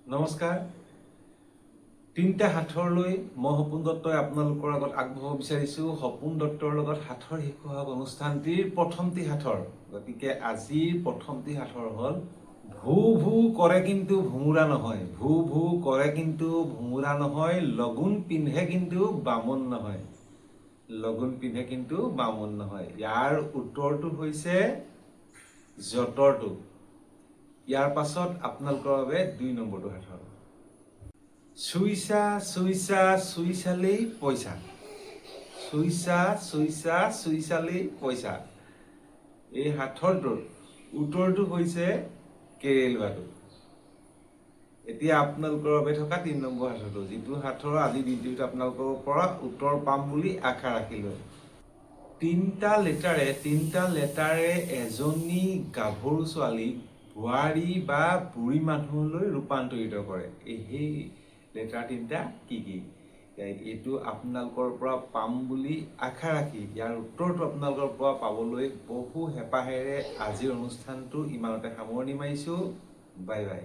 নমস্কাৰ। তিনিটা হাথৰলৈ মই সপোন দত্তই আপোনালোকৰ আগত আগবঢ়াব বিচাৰিছোঁ সপোন দত্তৰ লগত হাথৰ শিশুহক অনুষ্ঠানটিৰ প্ৰথমটি হাথৰ। গতিকে আজিৰ প্ৰথমটি হাথৰ হ'ল ভু ভু কৰে কিন্তু ভুমুৰা নহয়। ভু ভু কৰে কিন্তু ভুমুৰা নহয়, লগুণ পিন্ধে কিন্তু বামুণ নহয়। লগুণ পিন্ধে কিন্তু বামুণ নহয়। ইয়াৰ উত্তৰটো হৈছে যঁতৰটো। ইয়াৰ পাছত আপোনালোকৰ বাবে ২ নম্বৰটো হাথৰ। চুইচা চুইচা চুই চালেই পইচা। চুইচা চুইচা চুই চালেই পইচা। এই হাথৰটোৰ উত্তৰটো হৈছে কেৰেল বাটু। এতিয়া আপোনালোকৰ বাবে থকা ৩ নম্বৰ হাথৰটো, যিটো হাথৰ আজি দিনটোত আপোনালোকৰ পৰা উত্তৰ পাম বুলি আশা ৰাখিলোঁ। তিনিটা লেটাৰে এজনী গাভৰু ছোৱালীক বোৱাৰী বা বুঢ়ী মানুহলৈ ৰূপান্তৰিত কৰে। সেই লেটাৰ তিনিটা কি কি? এইটো আপোনালোকৰ পৰা পাম বুলি আশা ৰাখি ইয়াৰ উত্তৰটো আপোনালোকৰ পৰা পাবলৈ বহু হেঁপাহেৰে আজিৰ অনুষ্ঠানটো ইমানতে সামৰণি মাৰিছোঁ। Bye bye.